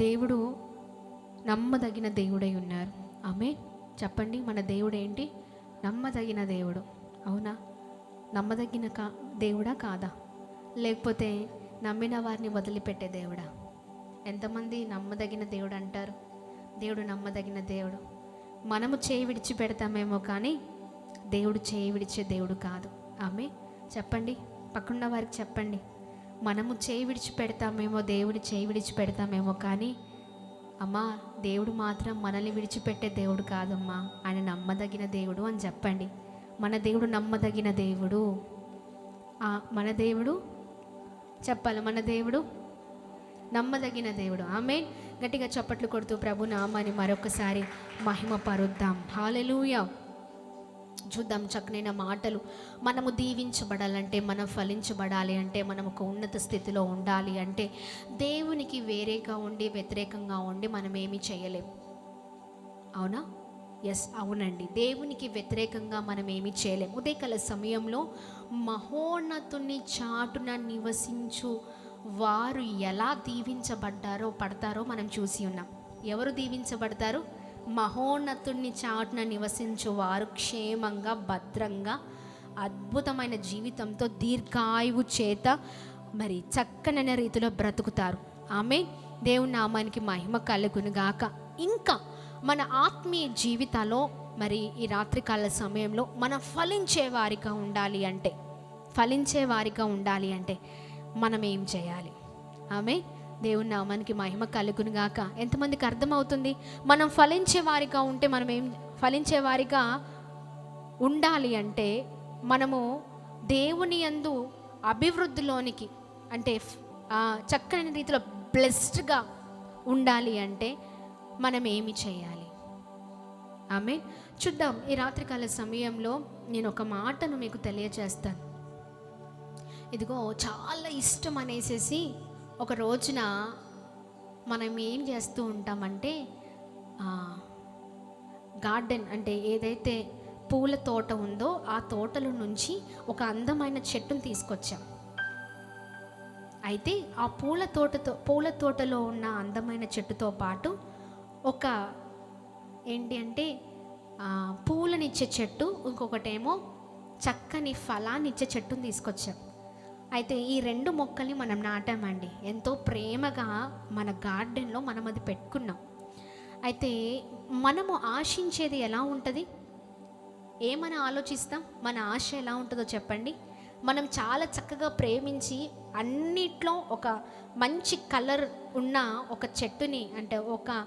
దేవుడు నమ్మదగిన దేవుడై ఉన్నారు. ఆమేన్. చెప్పండి, మన దేవుడు ఏంటి? నమ్మదగిన దేవుడు. అవునా? నమ్మదగిన దేవుడా కాదా? లేకపోతే నమ్మిన వారిని వదిలిపెట్టే దేవుడా? ఎంతమంది నమ్మదగిన దేవుడు అంటారు? దేవుడు నమ్మదగిన దేవుడు. మనము చేయి విడిచిపెడతామేమో కానీ దేవుడు చేయి విడిచే దేవుడు కాదు. ఆమె చెప్పండి, పక్కన్న వారికి చెప్పండి. మనము చేయి విడిచిపెడతామేమో, దేవుడు చేయి విడిచిపెడతామేమో కానీ అమ్మా, దేవుడు మాత్రం మనల్ని విడిచిపెట్టే దేవుడు కాదమ్మా. ఆయన నమ్మదగిన దేవుడు అని చెప్పండి. మన దేవుడు నమ్మదగిన దేవుడు. మన దేవుడు చెప్పాలి, మన దేవుడు నమ్మదగిన దేవుడు. ఆమేన్. గట్టిగా చప్పట్లు కొడుతూ ప్రభు నామాన్ని మరొకసారి మహిమ పరుద్దాం. హల్లెలూయా. చూద్దాం చక్కనైన మాటలు. మనము దీవించబడాలంటే, మనం ఫలించబడాలి అంటే, మనం ఒక ఉన్నత స్థితిలో ఉండాలి అంటే దేవునికి వేరేగా ఉండి వ్యతిరేకంగా ఉండి మనం ఏమీ చేయలేం. అవునా? ఎస్, అవునండి. దేవునికి వ్యతిరేకంగా మనం ఏమీ చేయలేం. ఉదయకాల సమయంలో మహోన్నతుని చాటున నివసించు వారు ఎలా పడతారో మనం చూసి ఉన్నాం. ఎవరు దీవించబడతారు? మహోన్నతుని చాటున నివసించు వారు క్షేమంగా, భద్రంగా, అద్భుతమైన జీవితంతో, దీర్ఘాయువు చేత మరి చక్కనైన రీతిలో బ్రతుకుతారు. ఆమేన్. దేవుని నామానికి మహిమ కలుగునుగాక. ఇంకా మన ఆత్మీయ జీవితాల్లో మరి ఈ రాత్రికాల సమయంలో మనం ఫలించే వారిగా ఉండాలి అంటే మనం ఏం చేయాలి? ఆమేన్. దేవుని నామానికి మహిమ కలుగునుగాక. ఎంతమందికి అర్థమవుతుంది? మనం ఫలించేవారిగా ఉంటే, మనం ఏం ఫలించేవారిగా ఉండాలి అంటే మనము దేవుని యందు అభివృద్ధిలోనికి, అంటే చక్కని రీతిలో బ్లెస్డ్గా ఉండాలి అంటే మనం ఏమి చేయాలి? ఆమేన్. చూద్దాం. ఈ రాత్రికాల సమయంలో నేను ఒక మాటను మీకు తెలియజేస్తాను. ఇదిగో చాలా ఇష్టం అనేసి ఒక రోజున మనం ఏం చేస్తూ ఉంటామంటే, గార్డెన్ అంటే ఏదైతే పూల తోట ఉందో ఆ తోటలో నుంచి ఒక అందమైన చెట్టును తీసుకొచ్చాం. అయితే ఆ పూల తోటలో ఉన్న అందమైన చెట్టుతో పాటు ఒక ఏంటి అంటే పూలనిచ్చే చెట్టు, ఇంకొకటేమో చక్కని ఫలాన్నిచ్చే చెట్టును తీసుకొచ్చాం. అయితే ఈ రెండు మొక్కల్ని మనం నాటామండి. ఎంతో ప్రేమగా మన గార్డెన్లో మనం అది పెట్టుకున్నాం. అయితే మనము ఆశించేది ఎలా ఉంటుంది? ఏమని ఆలోచిస్తాం? మన ఆశ ఎలా ఉంటుందో చెప్పండి. మనం చాలా చక్కగా ప్రేమించి అన్నిట్లో ఒక మంచి కలర్ ఉన్న ఒక చెట్టుని, అంటే ఒక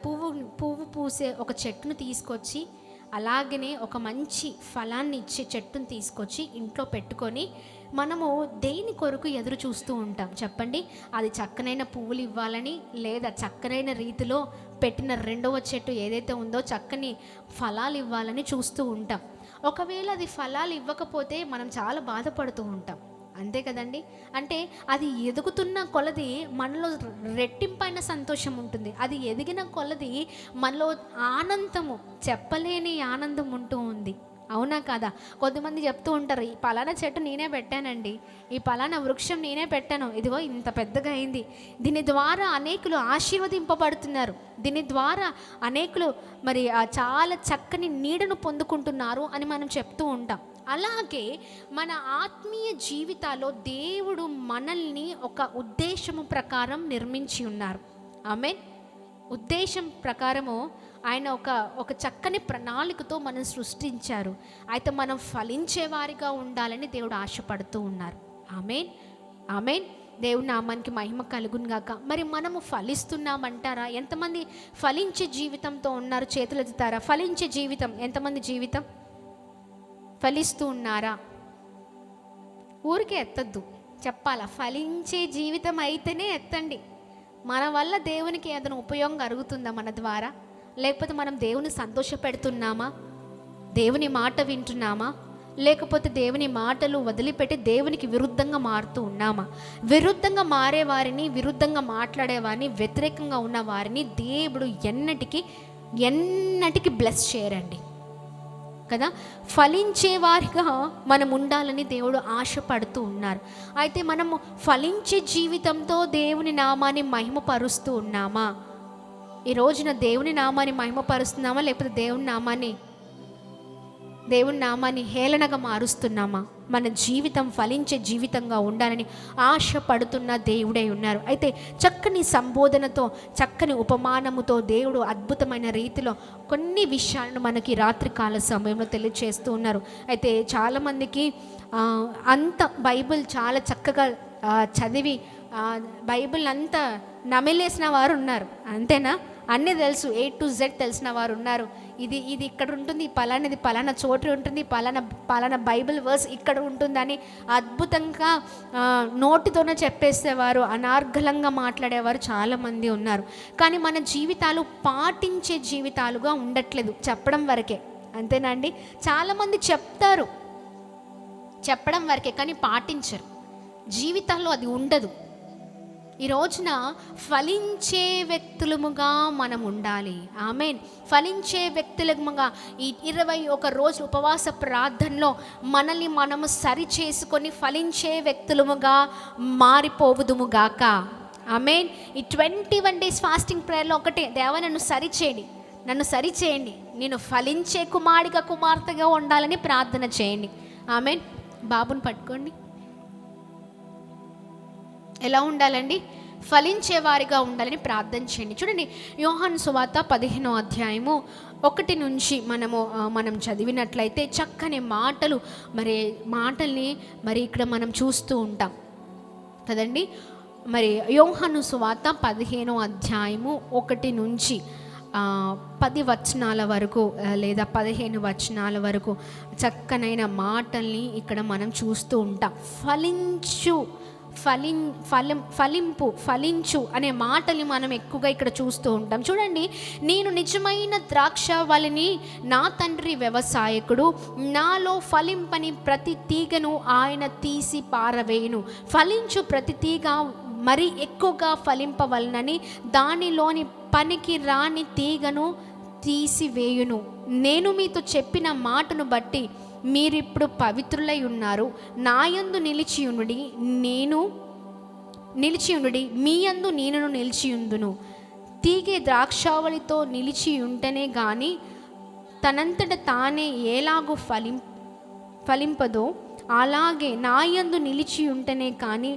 పువ్వు పూసే ఒక చెట్టును తీసుకొచ్చి, అలాగనే ఒక మంచి ఫలాన్ని ఇచ్చే చెట్టును తీసుకొచ్చి ఇంట్లో పెట్టుకొని మనము దేని కొరకు ఎదురు చూస్తూ ఉంటాం చెప్పండి? అది చక్కనైన పువ్వులు ఇవ్వాలని, లేదా చక్కనైన రీతిలో పెట్టిన రెండవ చెట్టు ఏదైతే ఉందో చక్కని ఫలాలు ఇవ్వాలని చూస్తూ ఉంటాం. ఒకవేళ అది ఫలాలు ఇవ్వకపోతే మనం చాలా బాధపడుతూ ఉంటాం. అంతే కదండి? అంటే అది ఎదుగుతున్న కొలది మనలో రెట్టింపైన సంతోషం ఉంటుంది. అది ఎదిగిన కొలది మనలో ఆనందము, చెప్పలేని ఆనందం ఉంటూ ఉంది. అవునా కాదా? కొద్దిమంది చెప్తూ ఉంటారు, ఈ పలానా చెట్టు నేనే పెట్టానండి, ఈ పలానా వృక్షం నేనే పెట్టాను, ఇదిగో ఇంత పెద్దగా అయింది, దీని ద్వారా అనేకులు ఆశీర్వదింపబడుతున్నారు, దీని ద్వారా అనేకులు మరి చాలా చక్కని నీడను పొందుకుంటున్నారు అని మనం చెప్తూ ఉంటాం. అలాగే మన ఆత్మీయ జీవితాల్లో దేవుడు మనల్ని ఒక ఉద్దేశము ప్రకారం నిర్మించి ఉన్నారు. ఆమేన్. ఉద్దేశం ప్రకారము ఆయన ఒక చక్కని ప్రణాళికతో మనం సృష్టించారు. అయితే మనం ఫలించే వారిగా ఉండాలని దేవుడు ఆశపడుతూ ఉన్నారు. ఆమేన్. ఆమేన్. దేవుని నామానికి మహిమ కలుగునుగాక. మరి మనము ఫలిస్తున్నామంటారా? ఎంతమంది ఫలించే జీవితంతో ఉన్నారు? చేతులు ఎత్తుతారా? ఫలించే జీవితం ఎంతమంది జీవితం ఫలిస్తూ ఉన్నారా? ఊరికే ఎత్తద్దు, చెప్పాలా? ఫలించే జీవితం అయితేనే ఎత్తండి. మన వల్ల దేవునికి ఏదైనా ఉపయోగం కలుగుతుందా మన ద్వారా? లేకపోతే మనం దేవుని సంతోషపెడుతున్నామా? దేవుని మాట వింటున్నామా? లేకపోతే దేవుని మాటలు వదిలిపెట్టి దేవునికి విరుద్ధంగా మారుతూ ఉన్నామా? విరుద్ధంగా మారేవారిని, విరుద్ధంగా మాట్లాడేవారిని, వ్యతిరేకంగా ఉన్న వారిని దేవుడు ఎన్నటికీ బ్లెస్ చేయరండి. కదా. ఫలించే వారిగా మనం ఉండాలని దేవుడు ఆశపడుతూ ఉన్నారు. అయితే మనము ఫలించే జీవితంతో దేవుని నామాన్ని మహిమపరుస్తూ ఉన్నామా? ఈ రోజున దేవుని నామాన్ని మహిమపరుస్తున్నామా, లేకపోతే దేవుని నామాన్ని హేళనగా మారుస్తున్నామా? మన జీవితం ఫలించే జీవితంగా ఉండాలని ఆశపడుతున్న దేవుడై ఉన్నారు. అయితే చక్కని సంబోధనతో, చక్కని ఉపమానముతో దేవుడు అద్భుతమైన రీతిలో కొన్ని విషయాలను మనకి రాత్రికాల సమయంలో తెలియజేస్తూ ఉన్నారు. అయితే చాలామందికి అంత బైబిల్ చాలా చక్కగా చదివి బైబిల్ అంతా నమిలేసిన వారు ఉన్నారు. అంతేనా? అన్నీ తెలుసు, A to Z తెలిసిన వారు ఉన్నారు. ఇది ఇక్కడ ఉంటుంది, పలానాది పలానా చోటు ఉంటుంది, పలానా బైబిల్ వర్స్ ఇక్కడ ఉంటుందని అద్భుతంగా నోటితోనే చెప్పేసేవారు, అనార్గళంగా మాట్లాడేవారు చాలామంది ఉన్నారు. కానీ మన జీవితాలు పాటించే జీవితాలుగా ఉండట్లేదు, చెప్పడం వరకే. అంతేనండి? చాలామంది చెప్తారు, చెప్పడం వరకే, కానీ పాటించరు. జీవితాల్లో అది ఉండదు. ఈ రోజున ఫలించే వ్యక్తులముగా మనం ఉండాలి. ఆమేన్. ఫలించే వ్యక్తులముగా ఈ 21 రోజు ఉపవాస ప్రార్థనలో మనల్ని మనము సరి చేసుకొని ఫలించే వ్యక్తులముగా మారిపోవుదుముగాక. ఆమేన్. ఈ 21 days ఫాస్టింగ్ ప్రేయర్లో ఒకటే, దేవా నన్ను సరిచేయండి, నేను ఫలించే కుమార్తెగా ఉండాలని ప్రార్థన చేయండి. ఆమేన్. బాబుని పట్టుకోండి. ఎలా ఉండాలండి? ఫలించే వారిగా ఉండాలని ప్రార్థన చేయండి. చూడండి, యోహాను సువార్త 15వ అధ్యాయము 1 నుంచి మనం చదివినట్లయితే చక్కని మాటల్ని ఇక్కడ మనం చూస్తూ ఉంటాం కదండి. మరి యోహాను సువార్త 15వ అధ్యాయము 1 నుంచి 10 వచనాల వరకు లేదా 15 వచనాల వరకు చక్కనైన మాటల్ని ఇక్కడ మనం చూస్తూ ఉంటాం. ఫలించు అనే మాటల్ని మనం ఎక్కువగా ఇక్కడ చూస్తూ ఉంటాం. చూడండి, నేను నిజమైన ద్రాక్షవల్లిని, నా తండ్రి వ్యవసాయకుడు, నాలో ఫలింపని ప్రతి తీగను ఆయన తీసి పారవేయును. ఫలించు ప్రతి తీగ మరి ఎక్కువగా ఫలింపవలనని దానిలోని పనికి రాని తీగను తీసివేయును. నేను మీతో చెప్పిన మాటను బట్టి మీరిప్పుడు పవిత్రులై ఉన్నారు. నాయందు నిలిచియునుడి, మీ యందు నేను నిలిచియుందును. తీగె ద్రాక్షావళితో నిలిచి ఉంటేనే గాని తనంతట తానే ఎలాగూ ఫలింపదో అలాగే నాయందు నిలిచి ఉంటేనే కానీ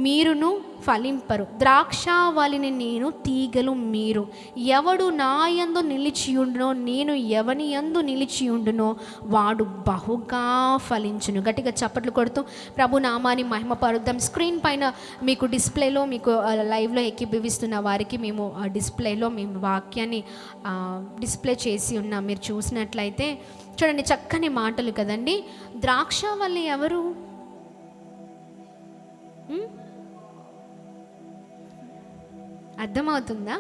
మీరును ఫలింపరు. ద్రాక్షావళిని నేను, తీగలు మీరు. ఎవడు నాయందు నిలిచియుండునో, నేను ఎవని యందు నిలిచియుండునో వాడు బహుగా ఫలించును. గట్టిగా చప్పట్లు కొడుతూ ప్రభు నామాన్ని మహిమపరుద్దాం. స్క్రీన్ పైన మీకు డిస్ప్లేలో, మీకు లైవ్లో ఎక్కిపిస్తున్న వారికి మేము డిస్ప్లేలో వాక్యాన్ని డిస్ప్లే చేసి ఉన్నాం. మీరు చూసినట్లయితే చూడండి, చక్కని మాటలు కదండి. ద్రాక్షావల్లి ఎవరు? అర్థమవుతుందా?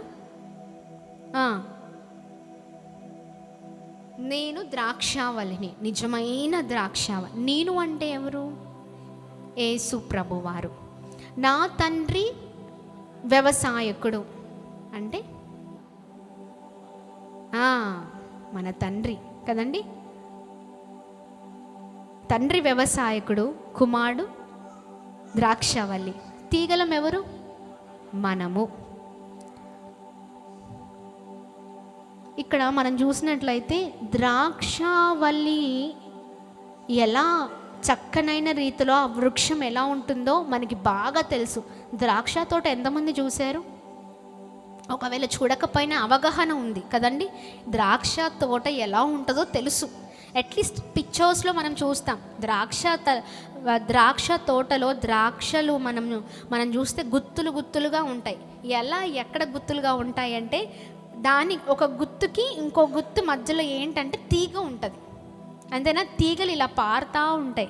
నేను ద్రాక్షావల్లిని, నిజమైన ద్రాక్షావల్లి. నేను అంటే ఎవరు? యేసు ప్రభువారు. నా తండ్రి వ్యవసాయకుడు అంటే మన తండ్రి కదండి. తండ్రి వ్యవసాయకుడు, కుమారుడు ద్రాక్షావల్లి. తీగలం ఎవరు? మనము. ఇక్కడ మనం చూసినట్లయితే ద్రాక్షావల్లి ఎలా చక్కనైన రీతిలో ఆ వృక్షం ఎలా ఉంటుందో మనకి బాగా తెలుసు. ద్రాక్ష తోట ఎంతమంది చూశారు? ఒకవేళ చూడకపోయినా అవగాహన ఉంది కదండి. ద్రాక్ష తోట ఎలా ఉంటుందో తెలుసు. అట్లీస్ట్ పిక్చర్స్లో మనం చూస్తాం. ద్రాక్ష తోటలో ద్రాక్షలు మనం చూస్తే గుత్తులుగా ఉంటాయి. ఎక్కడ గుత్తులుగా ఉంటాయి అంటే, దాని ఒక గుత్తుకి ఇంకో గుత్తు మధ్యలో ఏంటంటే తీగ ఉంటుంది. అంతేనా? తీగలు ఇలా పారుతూ ఉంటాయి.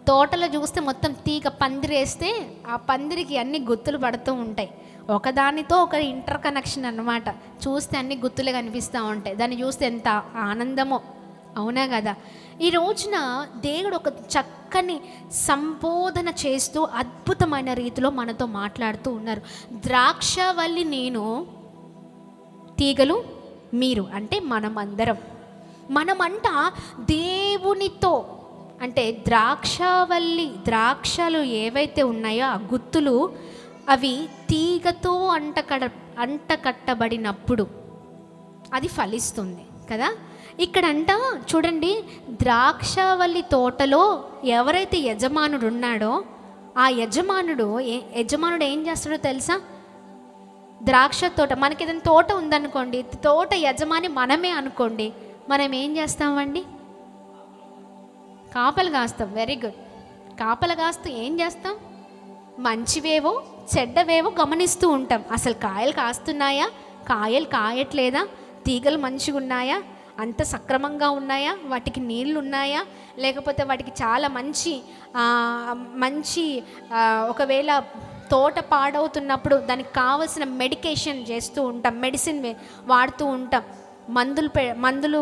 తోటలో చూస్తే మొత్తం తీగ పందిరేస్తే ఆ పందిరికి అన్ని గుత్తులు పడుతూ ఉంటాయి. ఒకదానితో ఒక ఇంటర్ కనెక్షన్ అన్నమాట. చూస్తే అన్ని గుత్తులు కనిపిస్తూ ఉంటాయి. దాన్ని చూస్తే ఎంత ఆనందమో, అవునా కదా? ఈ రోజున దేవుడు ఒక చక్కని సంబోధన చేస్తూ అద్భుతమైన రీతిలో మనతో మాట్లాడుతూ ఉన్నారు. ద్రాక్షవల్లి నేను, తీగలు మీరు. అంటే మనం అందరం. మనమంట దేవునితో, అంటే ద్రాక్షలు ఏవైతే ఉన్నాయో ఆ గుత్తులు అవి తీగతో అంటకట్టబడినప్పుడు అది ఫలిస్తుంది కదా. ఇక్కడంట చూడండి, ద్రాక్షవల్లి తోటలో ఎవరైతే యజమానుడు ఉన్నాడో ఆ యజమానుడు ఏం చేస్తాడో తెలుసా? ద్రాక్ష తోట, మనకి ఏదైనా తోట ఉందనుకోండి, తోట యజమాని మనమే అనుకోండి, మనం ఏం చేస్తామండి? కాపలు కాస్తాం. Very good. కాపలు కాస్తూ ఏం చేస్తాం? మంచివేవో చెడ్డవేవో గమనిస్తూ ఉంటాం. అసలు కాయలు కాస్తున్నాయా, కాయలు కాయట్లేదా, తీగలు మంచిగా ఉన్నాయా, అంత సక్రమంగా ఉన్నాయా, వాటికి నీళ్ళు ఉన్నాయా, లేకపోతే వాటికి చాలా మంచి ఒకవేళ తోట పాడవుతున్నప్పుడు దానికి కావలసిన మెడికేషన్ చేస్తూ ఉంటాం, మెడిసిన్ వాడుతూ ఉంటాం, మందులు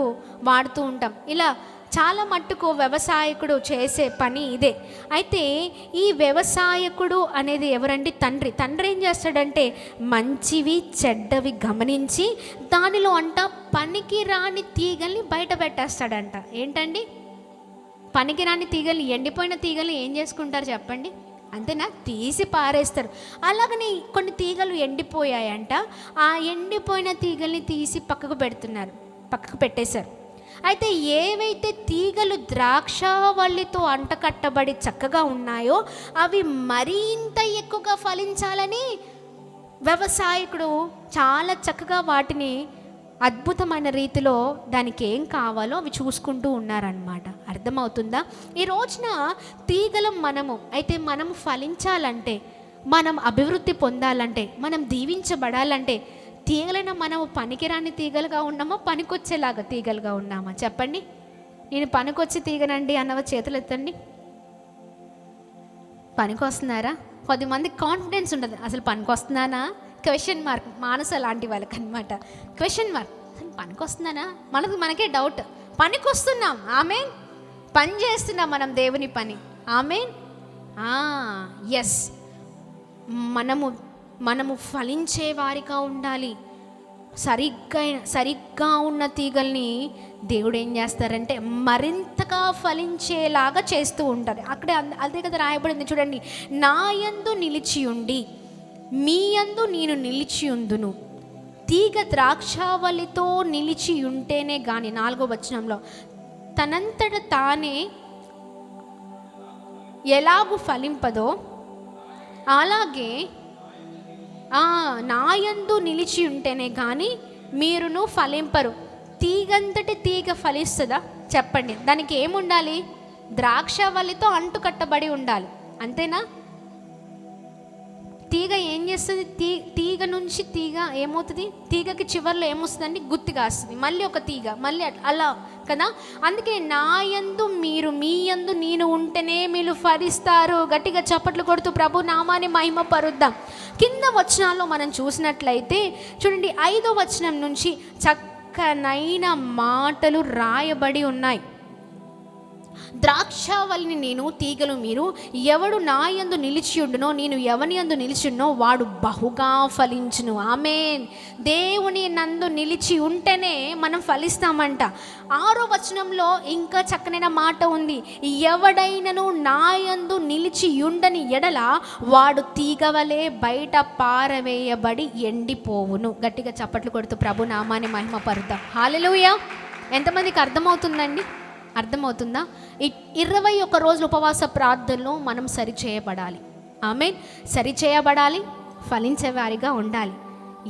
వాడుతూ ఉంటాం. ఇలా చాలా మట్టుకు వ్యవసాయకుడు చేసే పని ఇదే. అయితే ఈ వ్యవసాయకుడు అనేది ఎవరండి? తండ్రి ఏం చేస్తాడంటే మంచివి చెడ్డవి గమనించి దానిలో పనికి రాని తీగల్ని బయట పెట్టేస్తాడంట. ఏంటండి? పనికి రాని తీగల్ని, ఎండిపోయిన తీగల్ని ఏం చేసుకుంటారు చెప్పండి? అంతేనా? తీసి పారేస్తారు. అలాగని కొన్ని తీగలు ఎండిపోయాయంట, ఆ ఎండిపోయిన తీగల్ని తీసి పక్కకు పెట్టేశారు. అయితే ఏవైతే తీగలు ద్రాక్షవల్లితో అంటకట్టబడి చక్కగా ఉన్నాయో అవి మరింత ఎక్కువగా ఫలించాలని వ్యవసాయకుడు చాలా చక్కగా వాటిని అద్భుతమైన రీతిలో దానికి ఏం కావాలో అవి చూసుకుంటూ ఉన్నారనమాట. అర్థమవుతుందా? ఈ రోజున తీగలం అయితే మనము ఫలించాలంటే, మనం అభివృద్ధి పొందాలంటే, మనం దీవించబడాలంటే తీగలైన మనము పనికిరాని తీగలుగా ఉన్నామా, పనికొచ్చేలాగా తీగలుగా ఉన్నామా? చెప్పండి. నేను పనికొచ్చి తీగనండి అన్నవ చేతులు ఎత్తండి. పనికొస్తున్నారా? కొద్దిమంది కాన్ఫిడెన్స్ ఉండదు, అసలు పనికొస్తున్నానా? Question mark. మానస లాంటి వాళ్ళకి అనమాట క్వశ్చన్ మార్క్. అసలు పనికొస్తున్నానా? మనకే డౌట్. పనికొస్తున్నాం, ఆమేన్. పని చేస్తున్నాం మనం, దేవుని పని, ఆమేన్. ఎస్, మనము ఫలించే వారిగా ఉండాలి. సరిగ్గా ఉన్న తీగల్ని దేవుడు ఏం చేస్తారంటే మరింతగా ఫలించేలాగా చేస్తూ ఉంటారు. అక్కడే అదే కదా రాయబడింది చూడండి, నా యందు నిలిచి ఉండి మీ యందు నేను నిలిచి ఉందును. తీగ ద్రాక్షావళితో నిలిచి ఉంటేనే కానీ, 4వ వచనంలో, తనంతట తానే ఎలాగూ ఫలింపదో అలాగే నా యందు నిలిచి ఉంటేనే కానీ మీరును ఫలింపరు. తీగంతటి తీగ ఫలిస్తుందా చెప్పండి? దానికి ఏముండాలి? ద్రాక్షవల్లితో అంటుకట్టబడి ఉండాలి, అంతేనా? తీగ ఏం చేస్తుంది? తీగ నుంచి తీగ ఏమవుతుంది? తీగకి చివర్లో ఏమొస్తుందండి? గుత్తి కాస్తుంది, మళ్ళీ ఒక తీగ, మళ్ళీ అలా కదా. అందుకే నా యందు మీరు మీ యందు నేను ఉంటేనే మీరు ఫలిస్తారు. గట్టిగా చప్పట్లు కొడుతూ ప్రభు నామాన్ని మహిమ పరుద్దాం. కింద వచనాల్లో మనం చూసినట్లయితే చూడండి, 5వ వచనం నుంచి చక్కనైన మాటలు రాయబడి ఉన్నాయి. ద్రాక్షవల్లిని నేను, తీగలు మీరు. ఎవడు నా యందు నిలిచియుండునో, నేను ఎవని యందు నిలిచియుండునో వాడు బహుగా ఫలించును. ఆమేన్. దేవుని నందు నిలిచి ఉంటేనే మనం ఫలిస్తామంట. 6వ వచనంలో ఇంకా చక్కనైన మాట ఉంది, ఎవడైనను నా యందు నిలిచి ఉండని ఎడల వాడు తీగవలే బయట పారవేయబడి ఎండిపోవును. గట్టిగా చప్పట్లు కొడుతూ ప్రభు నామాన్ని మహిమ పరుద్దాం. హల్లెలూయా. ఎంతమందికి అర్థమవుతుందండి? అర్థమవుతుందా? 21 రోజుల ఉపవాస ప్రార్థనలో మనం సరిచేయబడాలి. ఆమేన్. సరిచేయబడాలి, ఫలించే వారిగా ఉండాలి.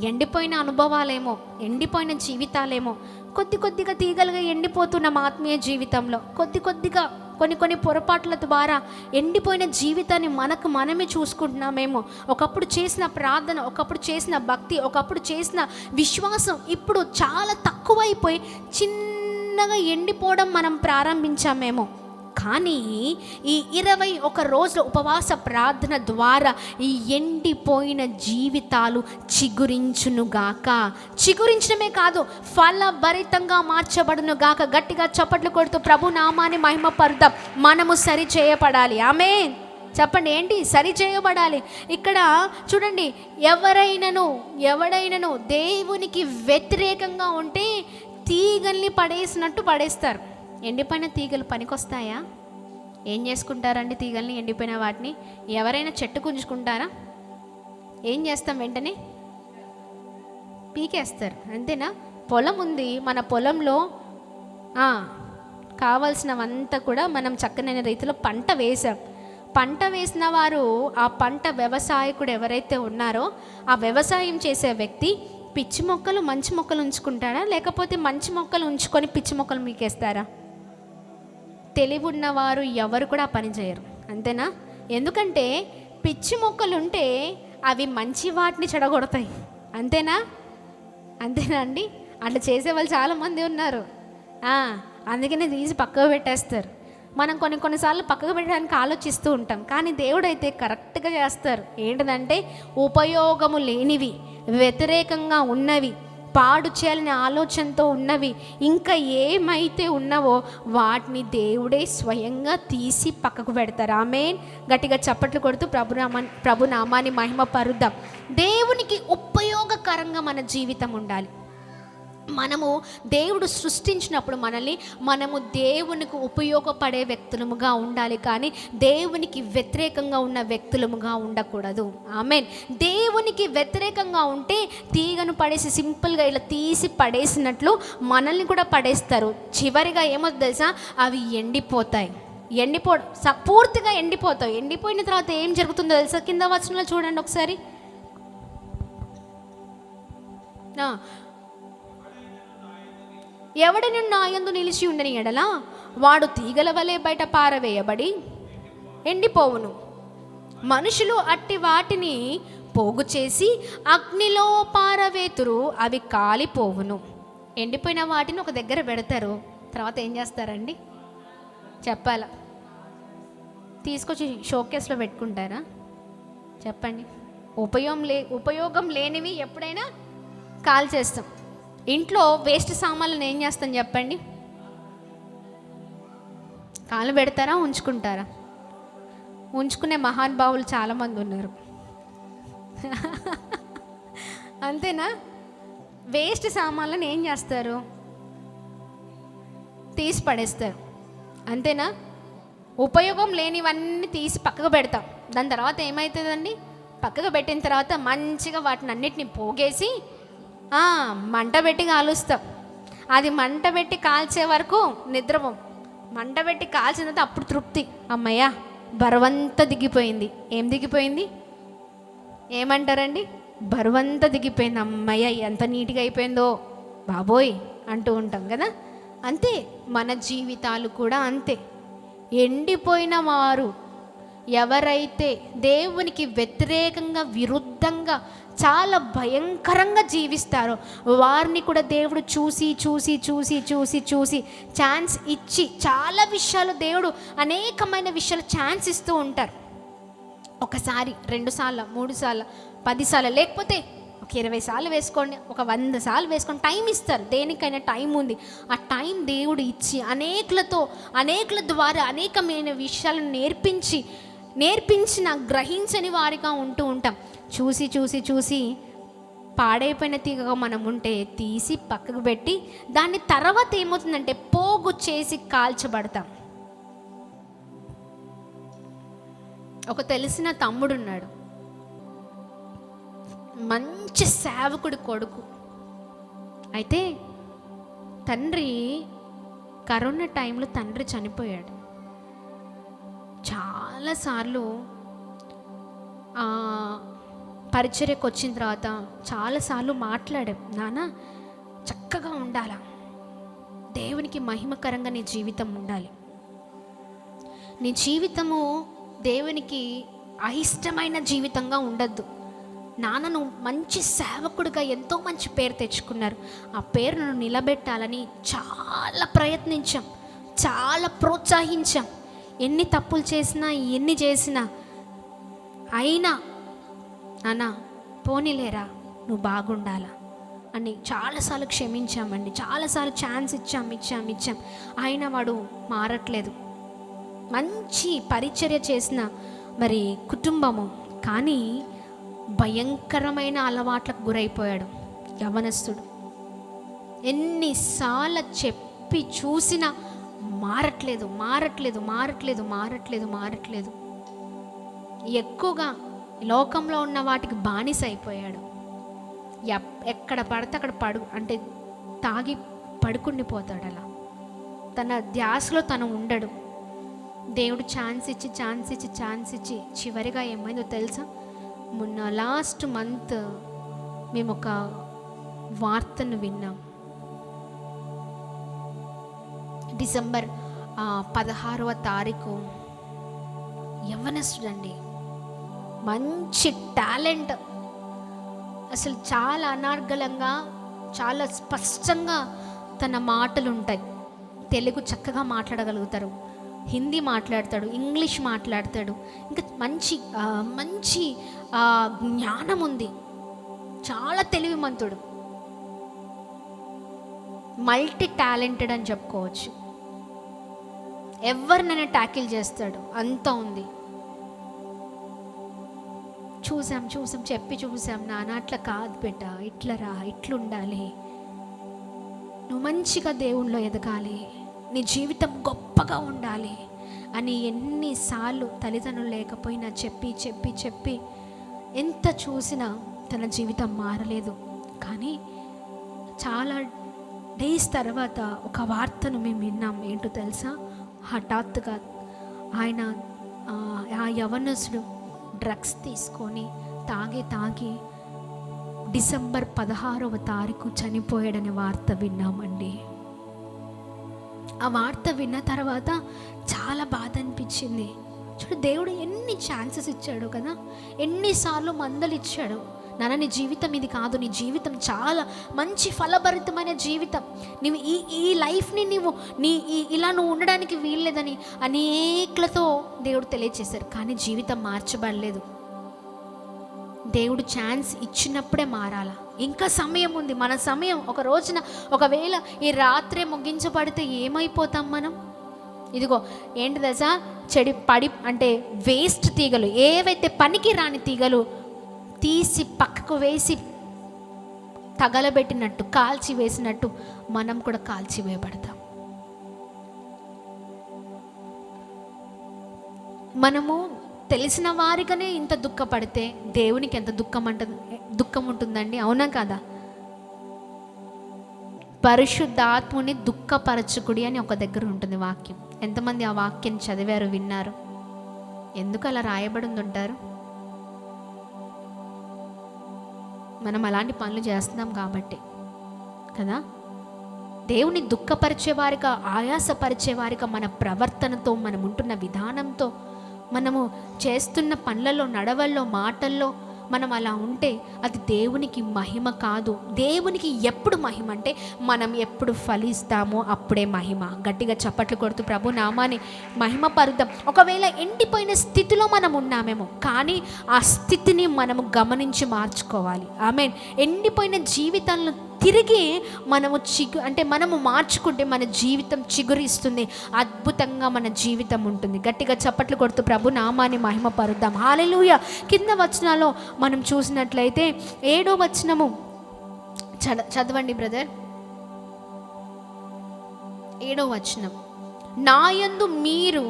ఎండిపోయిన అనుభవాలేమో, ఎండిపోయిన జీవితాలేమో, కొద్దిగా తీగలుగా ఎండిపోతున్న ఆత్మీయ జీవితంలో కొద్దిగా కొన్ని పొరపాట్ల ద్వారా ఎండిపోయిన జీవితాన్ని మనమే చూసుకుంటున్నామేమో. ఒకప్పుడు చేసిన ప్రార్థన, ఒకప్పుడు చేసిన భక్తి, ఒకప్పుడు చేసిన విశ్వాసం ఇప్పుడు చాలా తక్కువైపోయి చిన్నగా ఎండిపోవడం మనం ప్రారంభించామేమో. కానీ ఈ 21 రోజుల ఉపవాస ప్రార్థన ద్వారా ఈ ఎండిపోయిన జీవితాలు చిగురించునుగాక. చిగురించడమే కాదు, ఫలభరితంగా మార్చబడునుగాక. గట్టిగా చప్పట్లు కొడుతూ ప్రభు నామాన్ని మహిమ పరుద్దాం. మనము సరి చేయబడాలి. ఆమేన్. చెప్పండి, ఏంటి? సరి చేయబడాలి. ఇక్కడ చూడండి, ఎవడైనను దేవునికి వ్యతిరేకంగా ఉంటే తీగల్ని పడేసినట్టు పడేస్తారు. ఎండిపోయిన తీగలు పనికొస్తాయా? ఏం చేసుకుంటారండి తీగల్ని, ఎండిపోయిన వాటిని? ఎవరైనా చెట్టు గుంజుకుంటారా? ఏం చేస్తాం? వెంటనే పీకేస్తారు, అంతేనా? పొలం ఉంది, మన పొలంలో కావాల్సినవంతా కూడా మనం చక్కనైన రీతిలో పంట వేసాం. పంట వేసిన వారు, ఆ పంట వ్యవసాయకుడు ఎవరైతే ఉన్నారో ఆ వ్యవసాయం చేసే వ్యక్తి పిచ్చి మొక్కలు మంచి మొక్కలు ఉంచుకుంటారా, లేకపోతే మంచి మొక్కలు ఉంచుకొని పిచ్చి మొక్కలు మీకేస్తారా? తెలివి ఉన్నవారు ఎవరు కూడా ఆ పని చేయరు, అంతేనా? ఎందుకంటే పిచ్చి మొక్కలు ఉంటే అవి మంచి వాటిని చెడగొడతాయి, అంతేనా? అంతేనా అండి? అట్లా చేసేవాళ్ళు చాలామంది ఉన్నారు. అందుకనే తీసి పక్కకు పెట్టేస్తారు. మనం కొన్నిసార్లు పక్కకు పెట్టడానికి ఆలోచిస్తూ ఉంటాం, కానీ దేవుడైతే కరెక్ట్గా చేస్తారు. ఏంటిదంటే ఉపయోగము లేనివి, వ్యతిరేకంగా ఉన్నవి, పాడు చేయాలనే ఆలోచనతో ఉన్నవి, ఇంకా ఏమైతే ఉన్నావో వాటిని దేవుడే స్వయంగా తీసి పక్కకు పెడతారు. ఆమేన్. గట్టిగా చప్పట్లు కొడుతూ ప్రభు నామాన్ని మహిమ పరుద్దాం. దేవునికి ఉపయోగకరంగా మన జీవితం ఉండాలి. మనము దేవుడు సృష్టించినప్పుడు మనము దేవునికి ఉపయోగపడే వ్యక్తులముగా ఉండాలి, కానీ దేవునికి వ్యతిరేకంగా ఉన్న వ్యక్తులముగా ఉండకూడదు. ఆమేన్. దేవునికి వ్యతిరేకంగా ఉంటే తీగను పడేసి సింపుల్గా ఇలా తీసి పడేసినట్లు మనల్ని కూడా పడేస్తారు. చివరిగా ఏమవుతుంది తెలుసా? అవి ఎండిపోతాయి. పూర్తిగా ఎండిపోతాయి. ఎండిపోయిన తర్వాత ఏం జరుగుతుందో తెలుసా? కింద వచనంలో చూడండి ఒకసారి. ఎవడను నా యందు నిలిచి ఉండని ఎడల వాడు తీగల వలె బయట పారవేయబడి ఎండిపోవును. మనుషులు అట్టి వాటిని పోగు చేసి అగ్నిలో పారవేతురు, అవి కాలిపోవును. ఎండిపోయిన వాటిని ఒక దగ్గర పెడతారు, తర్వాత ఏం చేస్తారండి చెప్పాలా? తీసుకొచ్చి షోకేస్లో పెట్టుకుంటారా? చెప్పండి. ఉపయోగం లేనివి ఎప్పుడైనా కాల్ చేస్తాం. ఇంట్లో వేస్ట్ సామాన్లను ఏం చేస్తాం చెప్పండి? కాలు పెడతారా, ఉంచుకుంటారా? ఉంచుకునే మహానుభావులు చాలామంది ఉన్నారు, అంతేనా? వేస్ట్ సామాన్లను ఏం చేస్తారు? తీసి పడేస్తారు, అంతేనా? ఉపయోగం లేనివన్నీ తీసి పక్కకు పెడతాం. దాని తర్వాత ఏమవుతుందండి? పక్కకు పెట్టిన తర్వాత మంచిగా వాటిని అన్నిటిని పోగేసి మంట పెట్టి కాలుస్తాం. అది మంట పెట్టి కాల్చే వరకు నిద్రపోం. మంట పెట్టి కాల్చిన తర్వాత అప్పుడు తృప్తి, అమ్మయ్య బరువంతా దిగిపోయింది. ఏం దిగిపోయింది? ఏమంటారండి? బరువంతా దిగిపోయింది, అమ్మయ్య ఎంత నీట్గా అయిపోయిందో బాబోయ్ అంటూ ఉంటాం కదా. అంతే మన జీవితాలు కూడా అంతే. ఎండిపోయిన వారు ఎవరైతే దేవునికి వ్యతిరేకంగా, విరుద్ధంగా, చాలా భయంకరంగా జీవిస్తారో వారిని కూడా దేవుడు చూసి చూసి చూసి చూసి చూసి ఛాన్స్ ఇచ్చి, చాలా విషయాలు దేవుడు అనేకమైన విషయాలు ఛాన్స్ ఇస్తూ ఉంటారు. ఒకసారి, 2 సార్లు, 3 సార్లు, 10 సార్లు, లేకపోతే ఒక 20 సార్లు వేసుకోండి, ఒక 100 సార్లు వేసుకోండి. టైం ఇస్తారు, దేనికైనా టైం ఉంది. ఆ టైం దేవుడు ఇచ్చి అనేకుల ద్వారా అనేకమైన విషయాలను నేర్పించిన గ్రహించని వారిగా ఉంటూ ఉంటాం. చూసి చూసి చూసి పాడైపోయిన తీగగా మనం ఉంటే తీసి పక్కకు పెట్టి దాన్ని తర్వాత ఏమవుతుందంటే పోగు చేసి కాల్చబడతాం. ఒక తెలిసిన తమ్ముడున్నాడు, మంచి సేవకుడి కొడుకు. అయితే తండ్రి కరోనా టైంలో తండ్రి చనిపోయాడు. చాలాసార్లు పరిచర్యకు వచ్చిన తర్వాత చాలాసార్లు మాట్లాడాం, నాన్న చక్కగా ఉండాలా, దేవునికి మహిమకరంగా నీ జీవితం ఉండాలి, నీ జీవితము దేవునికి అయిష్టమైన జీవితంగా ఉండద్దు. నాన్నను మంచి సేవకుడిగా ఎంతో మంచి పేరు తెచ్చుకున్నారు, ఆ పేరును నిలబెట్టాలని చాలా ప్రయత్నించాం, చాలా ప్రోత్సహించాం. ఎన్ని తప్పులు చేసినా, ఎన్ని చేసినా అయినా నాన్న పోనీలేరా, నువ్వు బాగుండాలా అని చాలాసార్లు క్షమించామండి, చాలాసార్లు ఛాన్స్ ఇచ్చాం. అయినా వాడు మారట్లేదు. మంచి పరిచర్య చేసిన మరి కుటుంబము, కానీ భయంకరమైన అలవాట్లకు గురైపోయాడు. ఎన్నిసార్లు చెప్పి చూసినా మారట్లేదు మారట్లేదు మారట్లేదు మారట్లేదు మారట్లేదు. ఎక్కువగా లోకంలో ఉన్న వాటికి బానిస అయిపోయాడు. ఎక్కడ పడితే అక్కడ అంటే తాగి పడుకుండిపోతాడు. అలా తన ధ్యాసలో తను ఉండడు. దేవుడు ఛాన్స్ ఇచ్చి చివరిగా ఏమైందో తెలుసా? మొన్న లాస్ట్ మంత్ మేము ఒక వార్తను విన్నాం. డిసెంబర్ 16వ తారీఖు యవ్వనస్తుడండి, మంచి టాలెంట్, అసలు చాలా అనార్గళంగా చాలా స్పష్టంగా తన మాటలు ఉంటాయి. తెలుగు చక్కగా మాట్లాడగలుగుతారు, హిందీ మాట్లాడతాడు, ఇంగ్లీష్ మాట్లాడతాడు, ఇంకా మంచి మంచి జ్ఞానం ఉంది, చాలా తెలివిమంతుడు, మల్టీ టాలెంటెడ్ అని చెప్పుకోవచ్చు. ఎవరినైనా ట్యాకిల్ చేస్తాడు, అంత ఉంది. చూసాం చెప్పి చూసాం, నాన్న అట్లా కాదు బిడ్డ, ఇట్లా రా, ఇట్లుండాలి, నువ్వు మంచిగా దేవుళ్ళో ఎదగాలి, నీ జీవితం గొప్పగా ఉండాలి అని ఎన్నిసార్లు తల్లిదండ్రులు లేకపోయినా చెప్పి ఎంత చూసినా తన జీవితం మారలేదు. కానీ చాలా డేస్ తర్వాత ఒక వార్తను మేము విన్నాం. ఏంటో తెలుసా? హఠాత్తుగా ఆయన ఆ యవనస్తుడు డ్రగ్స్ తీసుకొని తాగి డిసెంబర్ 16వ తారీఖు చనిపోయాడనే వార్త విన్నామండి. ఆ వార్త విన్న తర్వాత చాలా బాధ అనిపించింది. చూడు, దేవుడు ఎన్ని ఛాన్సెస్ ఇచ్చాడు కదా, ఎన్నిసార్లు మందలు ఇచ్చాడు. నాన్న, నీ జీవితం ఇది కాదు, నీ జీవితం చాలా మంచి ఫలభరితమైన జీవితం, నువ్వు ఈ లైఫ్ని ఇలా నువ్వు ఉండడానికి వీల్లేదని అనేకులతో దేవుడు తెలియచేశారు. కానీ జీవితం మార్చబడలేదు. దేవుడు ఛాన్స్ ఇచ్చినప్పుడే మారాల. ఇంకా సమయం ఉంది, మన సమయం. ఒక రోజున ఒకవేళ ఈ రాత్రే ముగించబడితే ఏమైపోతాం మనం? ఇదిగో ఏంటి తెలుసా, అంటే వేస్ట్ తీగలు, ఏవైతే పనికి రాని తీగలు తీసి పక్కకు వేసి తగలబెట్టినట్టు, కాల్చి వేసినట్టు మనం కూడా కాల్చి వేయబడతాం. మనము తెలిసిన వారికనే ఇంత దుఃఖపడితే దేవునికి ఎంత దుఃఖం ఉంటుందండి, అవునా కదా? పరిశుద్ధాత్ముని దుఃఖపరచుకుడి అని ఒక దగ్గర ఉంటుంది వాక్యం. ఎంతమంది ఆ వాక్యం చదివారు, విన్నారు? ఎందుకు అలా రాయబడి ఉంటారు? మనం అలాంటి పనులు చేస్తున్నాం కాబట్టి కదా. దేవుని దుఃఖపరిచేవారిగా, ఆయాసపరిచేవారిగా మన ప్రవర్తనతో, మనం ఉంటున్న విధానంతో, మనము చేస్తున్న పనులలో, నడవల్లో, మాటల్లో మనం అలా ఉంటే అది దేవునికి మహిమ కాదు. దేవునికి ఎప్పుడు మహిమ అంటే మనం ఎప్పుడు ఫలిస్తామో అప్పుడే మహిమ. గట్టిగా చప్పట్లు కొడుతూ ప్రభు నామాన్ని మహిమ పరుద్దాం. ఒకవేళ ఎండిపోయిన స్థితిలో మనం ఉన్నామేమో, కానీ ఆ స్థితిని మనము గమనించి మార్చుకోవాలి. ఆమేన్. ఎండిపోయిన జీవితాలను తిరిగి మనము మార్చుకుంటే మన జీవితం చిగురిస్తుంది, అద్భుతంగా మన జీవితం ఉంటుంది. గట్టిగా చప్పట్లు కొడుతూ ప్రభు నామాన్ని మహిమ పరుద్దాం. హల్లెలూయా. కింద వచనాల్లో మనం చూసినట్లయితే 7వ వచనము చదవండి బ్రదర్. 7వ వచనం, నాయందు మీరు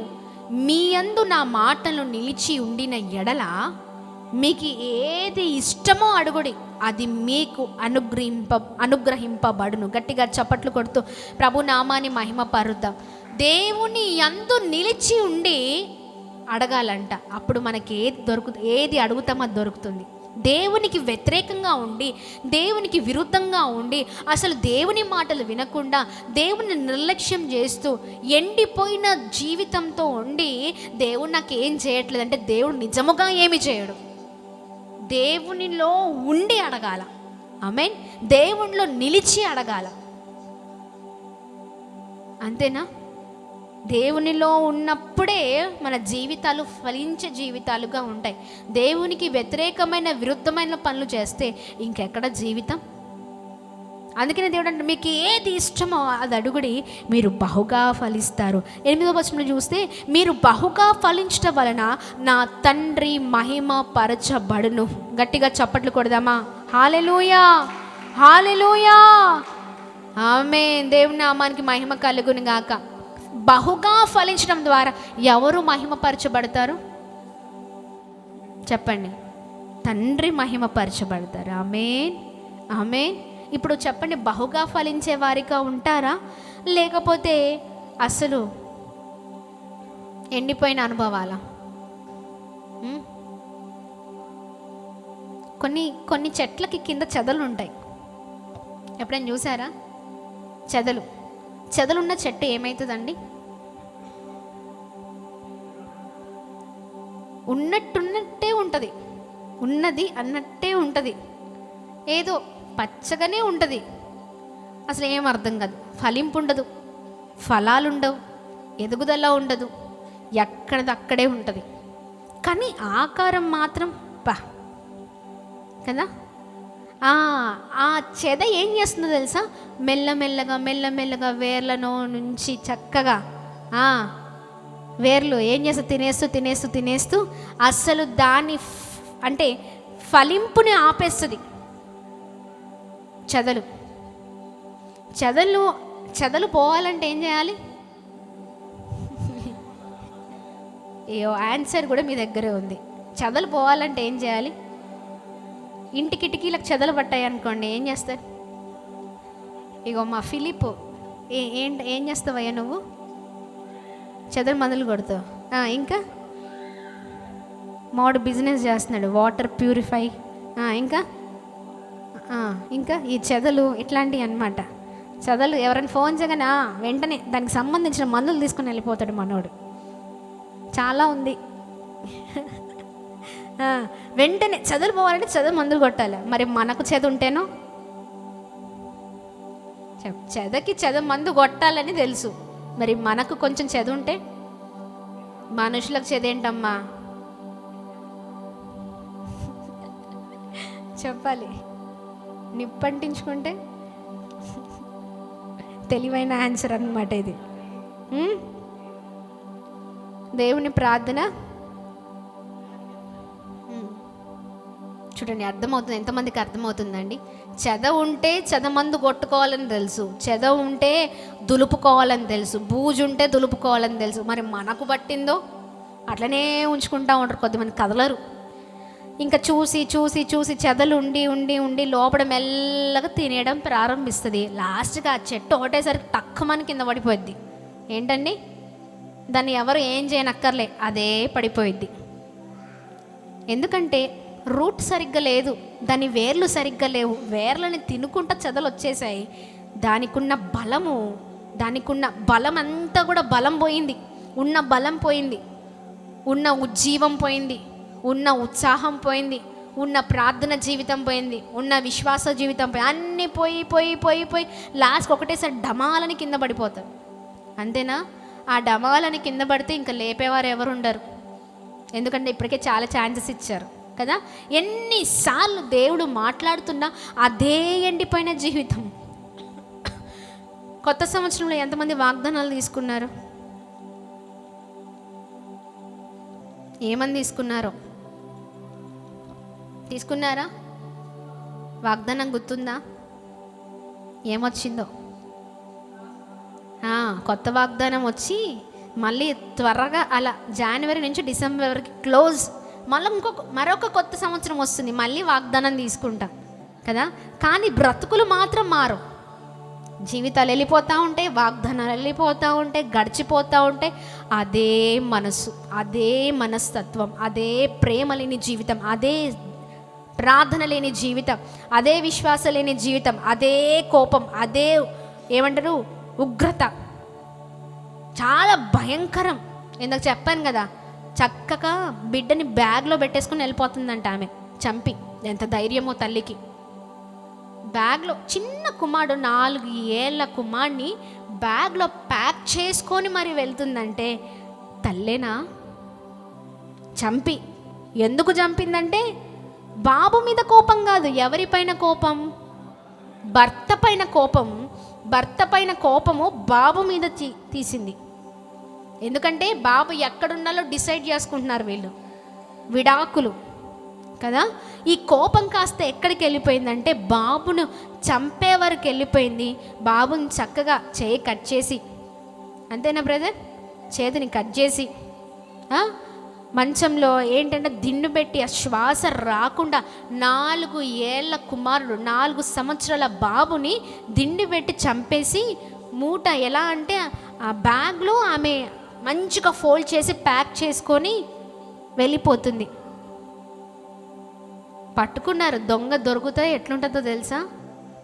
మీయందు నా మాటలు నిలిచి ఉండిన ఎడల మీకు ఏది ఇష్టమో అడుగుడి, అది మీకు అనుగ్రహింపబడును. గట్టిగా చప్పట్లు కొడుతూ ప్రభు నామాన్ని మహిమ పరుద్దాం. దేవుని యందు నిలిచి ఉండి అడగాలంట, అప్పుడు మనకి ఏది అడుగుతామో అది దొరుకుతుంది. దేవునికి వ్యతిరేకంగా ఉండి, దేవునికి విరుద్ధంగా ఉండి, అసలు దేవుని మాటలు వినకుండా, దేవుని నిర్లక్ష్యం చేస్తూ, ఎండిపోయిన జీవితంతో ఉండి దేవుడు నాకు ఏం చేయట్లేదు అంటే దేవుడు నిజముగా ఏమి చేయడు. దేవునిలో ఉండి అడగాల. ఆమేన్. దేవునిలో నిలిచి అడగాల. అంతేనా? దేవునిలో ఉన్నప్పుడే మన జీవితాలు ఫలించే జీవితాలుగా ఉంటాయి. దేవునికి వ్యతిరేకమైన, విరుద్ధమైన పనులు చేస్తే ఇంకెక్కడ జీవితం? అందుకనే దేవుడు అంటే మీకు ఏది ఇష్టమో అది అడుగుడి, మీరు బహుగా ఫలిస్తారు. 8వ వచనంలో చూస్తే, మీరు బహుగా ఫలించడం వలన నా తండ్రి మహిమ పరచబడును. గట్టిగా చప్పట్లు కొడదామా? హల్లెలూయా, హల్లెలూయా. ఆమేన్. దేవుని నామానికి మహిమ కలుగును గాక. బహుగా ఫలించడం ద్వారా ఎవరు మహిమపరచబడతారు చెప్పండి? తండ్రి మహిమపరచబడతారు. ఆమేన్, ఆమేన్. ఇప్పుడు చెప్పండి, బహుగా ఫలించే వారిగా ఉంటారా, లేకపోతే అసలు ఎండిపోయిన అనుభవాలా? కొన్ని చెట్లకి కింద చెదలు ఉంటాయి. ఎప్పుడైనా చూసారా? చెదలున్న చెట్టు ఏమవుతుందండి? ఉన్నట్టున్నట్టే ఉంటుంది, ఉన్నది అన్నట్టే ఉంటుంది, ఏదో పచ్చగానే ఉంటుంది, అసలు ఏం అర్థం కాదు. ఫలింపు ఉండదు, ఫలాలు ఉండవు, ఎదుగుదల ఉండదు, ఎక్కడది అక్కడే ఉంటుంది. కానీ ఆకారం మాత్రం కదా. ఆ చెద ఏం చేస్తుందో తెలుసా? మెల్లమెల్లగా వేర్లను నుంచి చక్కగా వేర్లు ఏం చేస్తా తినేస్తూ అసలు దాని అంటే ఫలింపుని ఆపేస్తుంది. చెదలు పోవాలంటే ఏం చేయాలి? ఏయో ఆన్సర్ కూడా మీ దగ్గరే ఉంది. చెదలు పోవాలంటే ఏం చేయాలి? ఇంటి కిటికీలకు చెదలు పట్టాయి అనుకోండి, ఏం చేస్తారు? ఇగో మా ఫిలిప్ ఏం చేస్తావయ్యా నువ్వు? చెదలు మందులు కొడతావు. ఇంకా మాడు బిజినెస్ చేస్తున్నాడు, వాటర్ ప్యూరిఫై. ఇంకా ఈ చెదలు ఇట్లాంటివి అన్నమాట. చెదలు ఎవరైనా ఫోన్ చేయగానే వెంటనే దానికి సంబంధించిన మందులు తీసుకుని వెళ్ళిపోతాడు మనోడు. చాలా ఉంది. వెంటనే చెదలు పోవాలంటే చెదలు మందులు కొట్టాలి. మరి మనకు చెద ఉంటేనో? చెదకి చెద మందు కొట్టాలని తెలుసు, మరి మనకు కొంచెం చెద ఉంటే? మనుషులకు చెద ఏంటమ్మా చెప్పాలి? నిప్పంటించుకుంటే తెలివైన ఆన్సర్ అన్నమాట ఇది. దేవుని ప్రార్థన చూడండి, అర్థమవుతుంది. ఎంతమందికి అర్థమవుతుందండి? చెద ఉంటే చెద మందు కొట్టుకోవాలని తెలుసు, చెద ఉంటే దులుపుకోవాలని తెలుసు, బూజు ఉంటే దులుపుకోవాలని తెలుసు. మరి మనకు పట్టిందో అట్లనే ఉంచుకుంటా ఉంటారు కొద్దిమంది, కదలరు. ఇంకా చూసి చెదలు ఉండి లోపల మెల్లగా తినేయడం ప్రారంభిస్తుంది. లాస్ట్గా ఆ చెట్టు ఒకటేసరికి తక్కువని కింద పడిపోద్ది. ఏంటండి? దాన్ని ఎవరు ఏం చేయనక్కర్లే, అదే పడిపోయిద్ది. ఎందుకంటే రూట్ సరిగ్గా లేదు, దాని వేర్లు సరిగ్గా లేవు. వేర్లని తినుకుంటా చెదలు వచ్చేసాయి. దానికున్న బలం అంతా కూడా బలం పోయింది, ఉన్న బలం పోయింది, ఉన్న ఉజ్జీవం పోయింది, ఉన్న ఉత్సాహం పోయింది, ఉన్న ప్రార్థన జీవితం పోయింది, ఉన్న విశ్వాస జీవితం పోయి అన్నీ పోయి లాస్ట్కి ఒకటేసారి డమాలని కింద పడిపోతారు. అంతేనా? ఆ డమాలని కింద పడితే ఇంకా లేపేవారు ఎవరు ఉండరు. ఎందుకంటే ఇప్పటికే చాలా ఛాన్సెస్ ఇచ్చారు కదా. ఎన్నిసార్లు దేవుడు మాట్లాడుతున్నా అదే ఎండిపోయిన జీవితం. కొత్త సంవత్సరంలో ఎంతమంది వాగ్దానాలు తీసుకున్నారు? ఏమని తీసుకున్నారా? వాగ్దానం గుర్తుందా? ఏమొచ్చిందో? కొత్త వాగ్దానం వచ్చి మళ్ళీ త్వరగా అలా జనవరి నుంచి డిసెంబర్ వరకు క్లోజ్. మళ్ళీ మరొక కొత్త సంవత్సరం వస్తుంది, మళ్ళీ వాగ్దానం తీసుకుంటాం కదా. కానీ బ్రతుకులు మాత్రం మారు. జీవితాలు వెళ్ళిపోతూ ఉంటాయి, వాగ్దానాలు వెళ్ళిపోతూ ఉంటాయి, గడిచిపోతూ ఉంటాయి. అదే మనసు, అదే మనస్తత్వం, అదే ప్రేమ లేని జీవితం, అదే ప్రార్థన లేని జీవితం, అదే విశ్వాస లేని జీవితం, అదే కోపం, అదే ఏమంటారు ఉగ్రత, చాలా భయంకరం. ఇందాక చెప్పాను కదా, చక్కగా బిడ్డని బ్యాగ్లో పెట్టేసుకుని వెళ్ళిపోతుందంట ఆమె, చంపి. ఎంత ధైర్యమో తల్లికి. బ్యాగ్లో చిన్న కుమారుడు, 4 ఏళ్ళ కుమారుడిని బ్యాగ్లో ప్యాక్ చేసుకొని మరి వెళ్తుందంటే తల్లేనా? చంపి. ఎందుకు చంపిందంటే బాబు మీద కోపం కాదు. ఎవరిపైన కోపం? భర్త పైన కోపం. భర్త పైన కోపము బాబు మీద తీసింది. ఎందుకంటే బాబు ఎక్కడున్నాలో డిసైడ్ చేసుకుంటున్నారు వీళ్ళు. విడాకులు కదా. ఈ కోపం కాస్త ఎక్కడికి వెళ్ళిపోయిందంటే బాబును చంపే వరకు వెళ్ళిపోయింది. బాబుని చక్కగా చేయి కట్ చేసి, అంతేనా బ్రదర్, చేతిని కట్ చేసి మంచంలో ఏంటంటే దిండు పెట్టి ఆ శ్వాస రాకుండా 4 ఏళ్ల కుమారుడు 4 సంవత్సరాల బాబుని దిండు పెట్టి చంపేసి మూట ఎలా అంటే ఆ బ్యాగ్లో ఆమె మంచిగా ఫోల్డ్ చేసి ప్యాక్ చేసుకొని వెళ్ళిపోతుంది. పట్టుకున్నారు. దొంగ దొరుకుతుంది ఎట్లుంటుందో తెలుసా,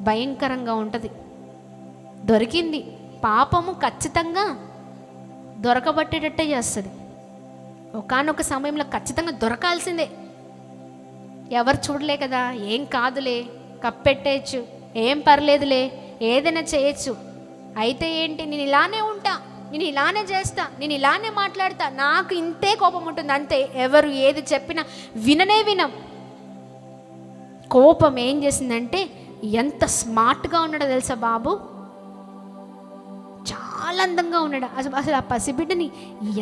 భయంకరంగా ఉంటుంది. దొరికింది. పాపము ఖచ్చితంగా దొరకబట్టేటట్టే చేస్తుంది. ఒకానొక సమయంలో ఖచ్చితంగా దొరకాల్సిందే. ఎవరు చూడలే కదా, ఏం కాదులే, కప్పెట్టేయచ్చు, ఏం పర్లేదులే, ఏదైనా చేయొచ్చు. అయితే ఏంటి, నేను ఇలానే ఉంటా, నేను ఇలానే చేస్తా, నేను ఇలానే మాట్లాడతా, నాకు ఇంతే కోపం ఉంటుంది అంతే. ఎవరు ఏది చెప్పినా వినం. కోపం ఏం చేసిందంటే, ఎంత స్మార్ట్గా ఉన్నాడో తెలుసా బాబు, చాలా అందంగా ఉన్నాడు. అసలు ఆ పసిబిడ్డని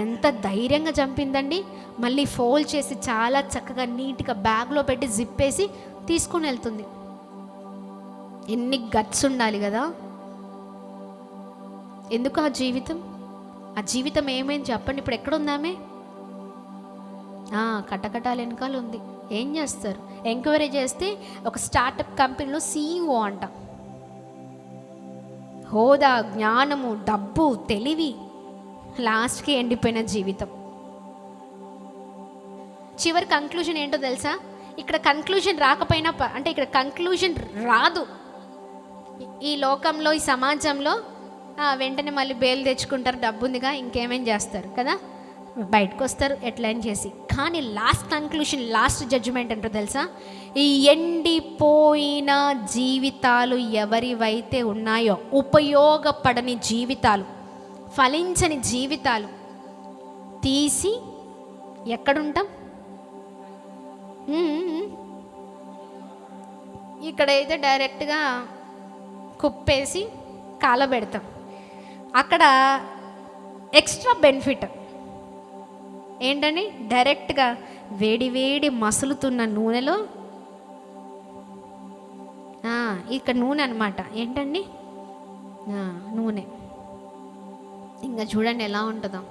ఎంత ధైర్యంగా చంపిందండి. మళ్ళీ ఫోల్డ్ చేసి చాలా చక్కగా నీట్గా బ్యాగ్లో పెట్టి జిప్పేసి తీసుకుని వెళ్తుంది. ఎన్ని గట్స్ ఉండాలి కదా. ఎందుకు ఆ జీవితం ఏమైంది చెప్పండి. ఇప్పుడు ఎక్కడుందామే, కటకటాల వెనకాల ఉంది. ఏం చేస్తారు, ఎంక్వైరీ చేస్తే ఒక స్టార్టప్ కంపెనీలో CEO అంట. హోదా, జ్ఞానము, డబ్బు, తెలివి, లాస్ట్కి ఎండిపోయిన జీవితం. చివరి కంక్లూజన్ ఏంటో తెలుసా, ఇక్కడ కంక్లూజన్ రాకపోయినా అంటే ఇక్కడ కంక్లూజన్ రాదు. ఈ లోకంలో, ఈ సమాజంలో వెంటనే మళ్ళీ బెయిల్ తెచ్చుకుంటారు, డబ్బు ఉందిగా, ఇంకేమేం చేస్తారు కదా, బయటకు వస్తారు ఎట్లయినా చేసి. కానీ లాస్ట్ కంక్లూషన్, లాస్ట్ జడ్జిమెంట్ ఏంటో తెలుసా, ఈ ఎండిపోయిన జీవితాలు ఎవరివైతే ఉన్నాయో, ఉపయోగపడని జీవితాలు, ఫలించని జీవితాలు తీసి ఎక్కడుంటాం, ఇక్కడైతే డైరెక్ట్గా కుప్పేసి కాలబెడతాం. అక్కడ ఎక్స్ట్రా బెనిఫిట్ ఏంటని, డైరెక్ట్గా వేడి మసులుతున్న నూనెలో, ఇక్కడ నూనె అనమాట, ఏంటండి నూనె, ఇంకా చూడండి ఎలా ఉంటుందో.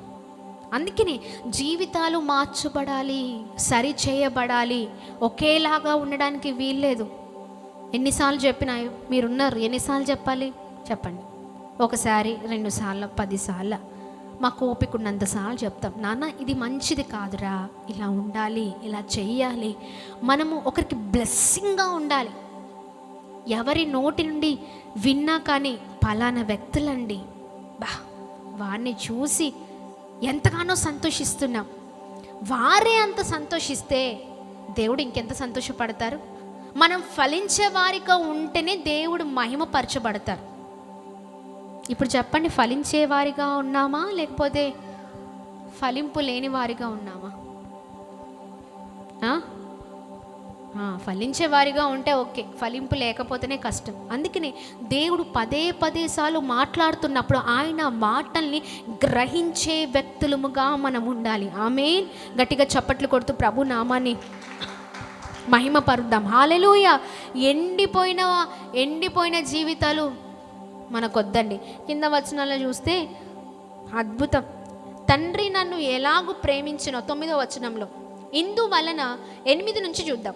అందుకని జీవితాలు మార్చబడాలి, సరి చేయబడాలి, ఒకేలాగా ఉండడానికి వీల్లేదు. ఎన్నిసార్లు చెప్పినా మీరున్నారు, ఎన్నిసార్లు చెప్పాలి చెప్పండి. ఒకసారి, 2 సార్లు, 10 సార్లు, మాకు ఓపిక ఉన్నంతసార్లు చెప్తాం, నాన్న ఇది మంచిది కాదురా, ఇలా ఉండాలి, ఇలా చెయ్యాలి. మనము ఒకరికి బ్లెస్సింగ్గా ఉండాలి. ఎవరి నోటి నుండి విన్నా కానీ పలానా వ్యక్తులండి, వారిని చూసి ఎంతగానో సంతోషిస్తున్నాం, వారే అంత సంతోషిస్తే దేవుడు ఇంకెంత సంతోషపడతారు. మనం ఫలించే వారిగా ఉంటేనే దేవుడు మహిమపరచబడతారు. ఇప్పుడు చెప్పండి, ఫలించే వారిగా ఉన్నామా లేకపోతే ఫలింపు లేని వారిగా ఉన్నామా? ఫలించే వారిగా ఉంటే ఓకే, ఫలింపు లేకపోతేనే కష్టం. అందుకని దేవుడు పదే సార్లు మాట్లాడుతున్నప్పుడు ఆయన మాటల్ని గ్రహించే వ్యక్తులముగా మనం ఉండాలి. ఆమేన్. గట్టిగా చప్పట్లు కొడుతూ ప్రభు నామాన్ని మహిమపరుద్దాం. హల్లెలూయా. ఎండిపోయిన జీవితాలు మనకొద్దండి. కింద వచనాల్లో చూస్తే అద్భుతం. తండ్రి నన్ను ఎలాగూ ప్రేమించినో 9వ వచనంలో, ఇందువలన 8 నుంచి చూద్దాం,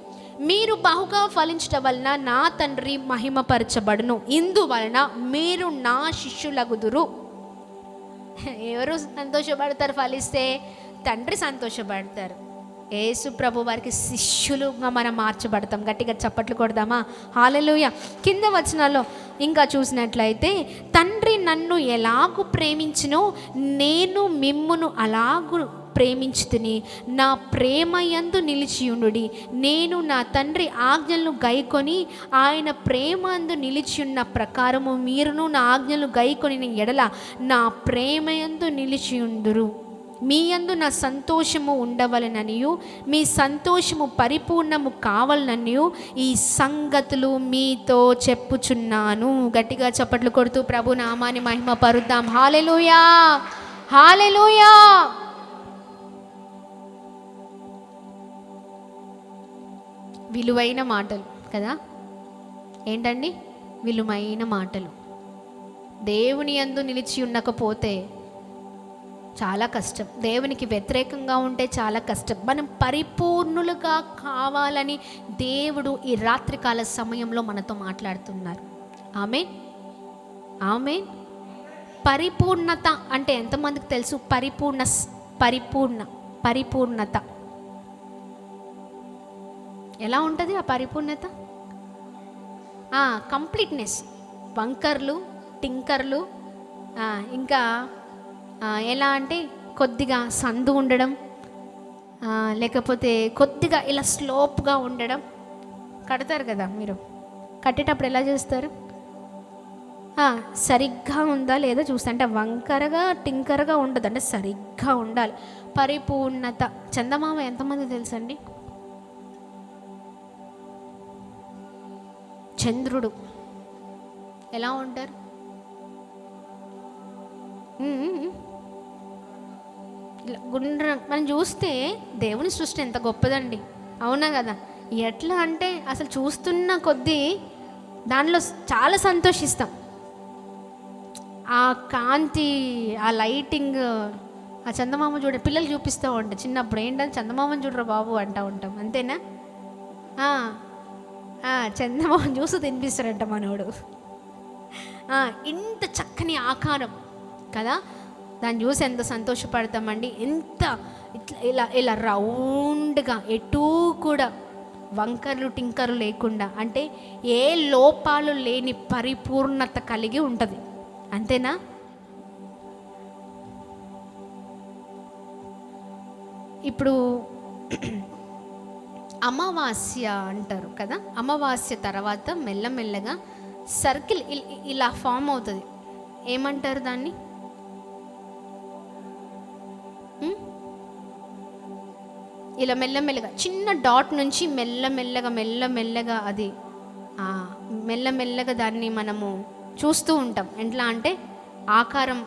మీరు బహుగా ఫలించడం వలన నా తండ్రి మహిమపరచబడును, ఇందువలన మీరు నా శిష్యులగుదురు. ఎవరు సంతోషపడతారు ఫలిస్తే? తండ్రి సంతోషపడతారు. యేసు ప్రభు వారికి శిష్యులుగా మనం మార్చబడతాం. గట్టిగా చప్పట్లు కొడదామా? హల్లెలూయా. కింద వచనాల్లో ఇంకా చూసినట్లయితే, తండ్రి నన్ను ఎలాగూ ప్రేమించినో నేను మిమ్మును అలాగూ ప్రేమించుతిని, నా ప్రేమ యందు నిలిచియుండుడి. నేను నా తండ్రి ఆజ్ఞలను గైకొని ఆయన ప్రేమ యందు నిలిచియున్న ప్రకారము మీరును నా ఆజ్ఞలను గైకొని ఎడల నా ప్రేమ యందు నిలిచియుందురు. మీ యందు నా సంతోషము ఉండవలననియు మీ సంతోషము పరిపూర్ణము కావాలననియు ఈ సంగతులు మీతో చెప్పుచున్నాను. గట్టిగా చప్పట్లు కొడుతూ ప్రభు నామాన్ని మహిమ పరుద్దాం. హల్లెలూయా, హల్లెలూయా. విలువైన మాటలు కదా, ఏంటండి? విలువైన మాటలు. దేవుని యందు నిలిచి ఉండకపోతే చాలా కష్టం. దేవునికి వ్యతిరేకంగా ఉంటే చాలా కష్టం. మనం పరిపూర్ణులుగా కావాలని దేవుడు ఈ రాత్రికాల సమయంలో మనతో మాట్లాడుతున్నారు. ఆమేన్, ఆమేన్. పరిపూర్ణత అంటే ఎంతమందికి తెలుసు? పరిపూర్ణత ఎలా ఉంటుంది? ఆ పరిపూర్ణత కంప్లీట్నెస్. వంకర్లు, టింకర్లు, ఇంకా ఎలా అంటే కొద్దిగా సందు ఉండడం, లేకపోతే కొద్దిగా ఇలా స్లోప్గా ఉండడం. కడతారు కదా, మీరు కట్టేటప్పుడు ఎలా చేస్తారు? సరిగ్గా ఉందా లేదా చూస్తా, అంటే వంకరగా టింకరగా ఉండదు, అంటే సరిగ్గా ఉండాలి. పరిపూర్ణత. చందమామ ఎంతమంది తెలుసండి? చంద్రుడు ఎలా ఉంటారు? ఇలా గుండ్రం. మనం చూస్తే దేవుని సృష్టి ఎంత గొప్పదండి, అవునా కదా? ఎట్లా అంటే అసలు చూస్తున్న కొద్దీ దానిలో చాలా సంతోషిస్తాం. ఆ కాంతి, ఆ లైటింగ్, ఆ చందమామ చూడ పిల్లలు చూపిస్తూ ఉంటాం చిన్నప్పుడు. ఏంటంటే చందమామని చూడరా బాబు అంటూ ఉంటాం, అంతేనా? చందమామని చూసి తినిపిస్తారంట మనోడు. ఇంత చక్కని ఆకారం కదా, దాన్ని చూసి ఎంత సంతోషపడతామండి. ఎంత ఇలా ఇలా రౌండ్గా, ఎటూ కూడా వంకర్లు టింకర్లు లేకుండా, అంటే ఏ లోపాలు లేని పరిపూర్ణత కలిగి ఉంటుంది, అంతేనా? ఇప్పుడు అమావాస్య అంటారు కదా, అమావాస్య తర్వాత మెల్లమెల్లగా సర్కిల్ ఇలా ఫామ్ అవుతుంది. ఏమంటారు దాన్ని? ఇలా మెల్లమెల్లగా చిన్న డాట్ నుంచి మెల్లమెల్లగా అది మెల్లమెల్లగా దాన్ని మనము చూస్తూ ఉంటాం. ఎట్లా అంటే ఆకారం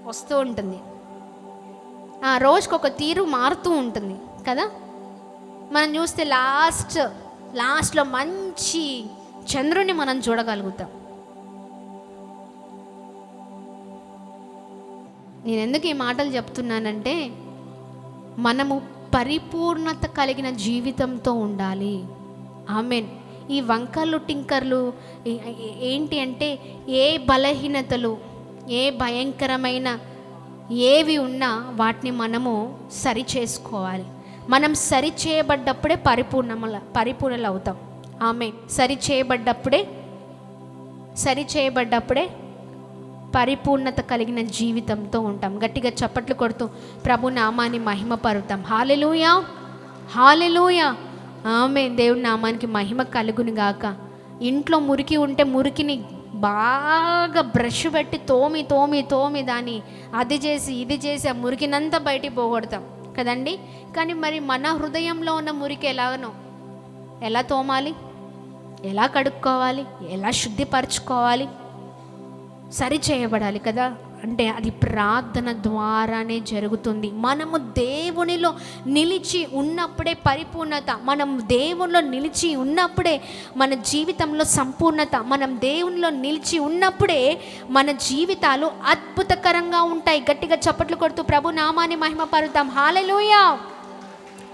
వస్తూ ఉంటుంది, రోజుకొక తీరు మారుతూ ఉంటుంది కదా. మనం చూస్తే లాస్ట్లో మంచి చంద్రుని మనం చూడగలుగుతాం. నేను ఎందుకు ఈ మాటలు చెప్తున్నానంటే, మనము పరిపూర్ణత కలిగిన జీవితంతో ఉండాలి. ఆమేన్. ఈ వంకర్లు టింకర్లు ఏంటి అంటే, ఏ బలహీనతలు, ఏ భయంకరమైన ఏవి ఉన్నా వాటిని మనము సరి చేసుకోవాలి. మనం సరి చేయబడ్డప్పుడే పరిపూర్ణలు అవుతాం. ఆమేన్. సరి చేయబడ్డప్పుడే పరిపూర్ణత కలిగిన జీవితంతో ఉంటాం. గట్టిగా చప్పట్లు కొడుతూ ప్రభు నామాన్ని మహిమపరుతాం. హల్లెలూయా, హల్లెలూయా, ఆమేన్. దేవుని నామానికి మహిమ కలుగును గాక. ఇంట్లో మురికి ఉంటే మురికిని బాగా బ్రష్ పెట్టి తోమి దాన్ని అది చేసి ఇది చేసి ఆ మురికినంతా బయటికి పోగొడతాం కదండి. కానీ మరి మన హృదయంలో ఉన్న మురికి ఎలా తోమాలి, ఎలా కడుక్కోవాలి, ఎలా శుద్ధిపరచుకోవాలి, సరి చేయబడాలి కదా. అంటే అది ప్రార్థన ద్వారానే జరుగుతుంది. మనము దేవునిలో నిలిచి ఉన్నప్పుడే పరిపూర్ణత, మనం దేవునిలో నిలిచి ఉన్నప్పుడే మన జీవితంలో సంపూర్ణత, మనం దేవునిలో నిలిచి ఉన్నప్పుడే మన జీవితాలు అద్భుతకరంగా ఉంటాయి. గట్టిగా చప్పట్లు కొడుతూ ప్రభు నామాన్ని మహిమపరుద్దాం. హల్లెలూయా,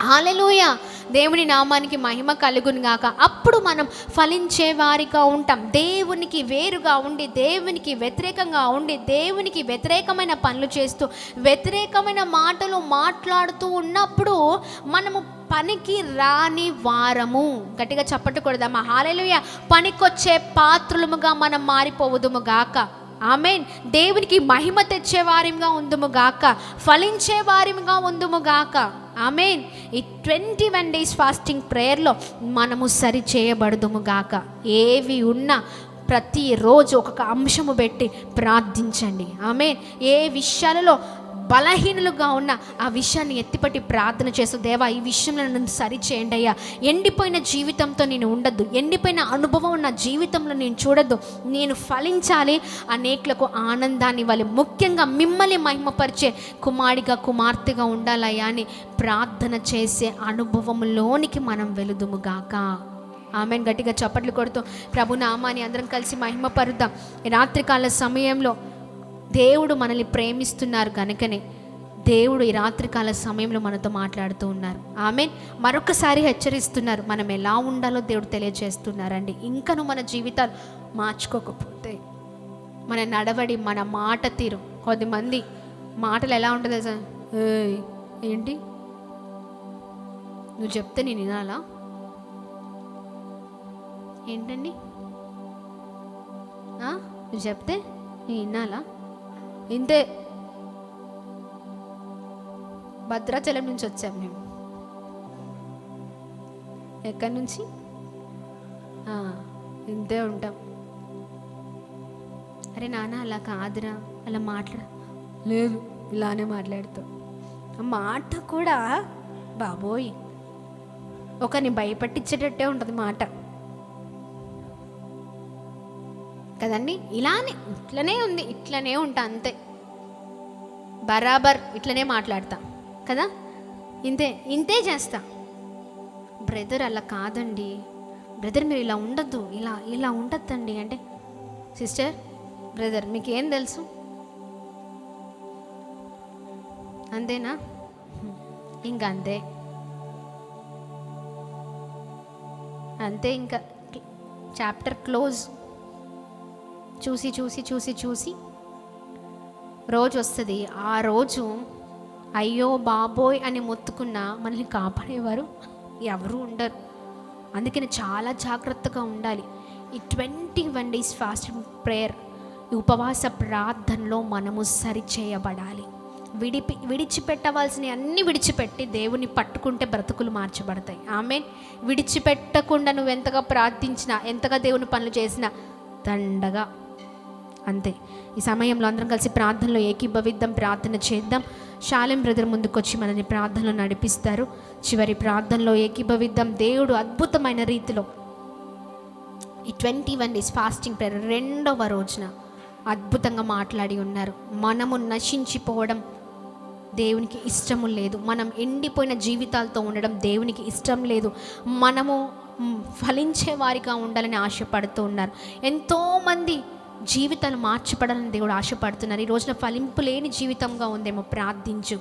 హల్లెలూయా. దేవుని నామానికి మహిమ కలుగును గాక. అప్పుడు మనం ఫలించే వారిగా ఉంటాం. దేవునికి వేరుగా ఉండి, దేవునికి వ్యతిరేకంగా ఉండి, దేవునికి వ్యతిరేకమైన పనులు చేస్తూ, వ్యతిరేకమైన మాటలు మాట్లాడుతూ ఉన్నప్పుడు మనము పనికి రాని వారము. గట్టిగా చప్పట్లు కొడదామా. హల్లెలూయా. పనికొచ్చే పాత్రలుగా మనం మారిపోవుదుము గాక. ఆమేన్. దేవునికి మహిమ తెచ్చే వారిగా ఉందుము గాక, ఫలించే వారిగా ఉందుము గాక. ఆమేన్. ఈ 21 days ఫాస్టింగ్ ప్రేయర్లో మనము సరి చేయబడుదుము గాక. ఏవి ఉన్నా ప్రతిరోజు ఒక్కొక్క అంశము పెట్టి ప్రార్థించండి. ఆమేన్. ఏ విషయాలలో బలహీనులుగా ఉన్న ఆ విషయాన్ని ఎత్తిపట్టి ప్రార్థన చేస్తూ, దేవా ఈ విషయంలో నన్ను సరిచేయండి అయ్యా, ఎండిపోయిన జీవితంతో నేను ఉండద్దు, ఎండిపోయిన అనుభవం నా జీవితంలో నేను చూడద్దు, నేను ఫలించాలి, అనేకులకు ఆనందాన్ని ఇవ్వాలి, ముఖ్యంగా మిమ్మల్ని మహిమపరిచే కుమారుడిగా కుమార్తెగా ఉండాలయ్యా అని ప్రార్థన చేసే అనుభవంలోనికి మనం వెలుదుముగాక. ఆమెన్. గట్టిగా చప్పట్లు కొడుతూ ప్రభు నామాన్ని అందరం కలిసి మహిమపరుద్దాం. రాత్రికాల సమయంలో దేవుడు మనల్ని ప్రేమిస్తున్నారు కనుకనే దేవుడు ఈ రాత్రికాల సమయంలో మనతో మాట్లాడుతూ ఉన్నారు. ఆమెన్. మరొకసారి హెచ్చరిస్తున్నారు, మనం ఎలా ఉండాలో దేవుడు తెలియజేస్తున్నారండి. ఇంకను మన జీవితాలు మార్చుకోకపోతే మన నడవడి, మన మాట తీరు, కొద్దిమంది మాటలు ఎలా ఉంటుందో తెలుసా? ఏంటి నువ్వు చెప్తే నేను వినాలా? ఏంటండి నువ్వు చెప్తే నేను వినాలా? ఇంతే. భద్రాచలం నుంచి వచ్చాం మేము. ఎక్కడి నుంచి? ఇంతే ఉంటాం. అరే నాన్న అలా కాదురా, అలా లేదు, ఇలానే మాట్లాడుతాం. ఆ మాట కూడా బాబోయ్ ఒకరిని భయపట్టించేటట్టే ఉంటుంది మాట కదండి. ఇట్లనే ఉంది, ఇట్లనే ఉంటా అంతే, బరాబర్ ఇట్లనే మాట్లాడతా కదా, ఇంతే చేస్తా. బ్రదర్ అలా కాదండి, బ్రదర్ మీరు ఇలా ఉండద్దు, ఇలా ఉండద్దండి అంటే, సిస్టర్ బ్రదర్ మీకేం తెలుసు, అంతేనా? ఇంకా అంతే ఇంకా చాప్టర్ క్లోజ్. చూసి రోజు వస్తుంది, ఆ రోజు అయ్యో బాబోయ్ అని మొత్తుకున్న మనల్ని కాపాడేవారు ఎవరు ఉండరు. అందుకని చాలా జాగ్రత్తగా ఉండాలి. ఈ 21 days ఫాస్టింగ్ ప్రేయర్, ఈ ఉపవాస ప్రార్థనలో మనము సరిచేయబడాలి. విడిచిపెట్టవలసినవి అన్నీ విడిచిపెట్టి దేవుని పట్టుకుంటే బ్రతుకులు మార్చబడతాయి. ఆమేన్. విడిచిపెట్టకుండా నువ్వు ఎంతగా ప్రార్థించినా, ఎంతగా దేవుని పనులు చేసినా దండగా అంతే. ఈ సమయంలో అందరం కలిసి ప్రార్థనలో ఏకీభవిద్దాం, ప్రార్థన చేద్దాం. షాలేం బ్రదర్ ముందుకొచ్చి మనల్ని ప్రార్థనలో నడిపిస్తారు. చివరి ప్రార్థనలో ఏకీభవిద్దాం. దేవుడు అద్భుతమైన రీతిలో ఈ 21 days ఫాస్టింగ్ ప్రేయర్ 2వ రోజున అద్భుతంగా మాట్లాడి ఉన్నారు. మనము నశించిపోవడం దేవునికి ఇష్టము లేదు, మనం ఎండిపోయిన జీవితాలతో ఉండడం దేవునికి ఇష్టం లేదు, మనము ఫలించే వారిగా ఉండాలని ఆశపడుతూ ఉన్నారు. ఎంతోమంది జీవితాలు మార్చబడాలని దేవుడు ఆశపడుతున్నారు. ఈ రోజున ఫలింపు లేని జీవితంగా ఉందేమో, ప్రార్థించు.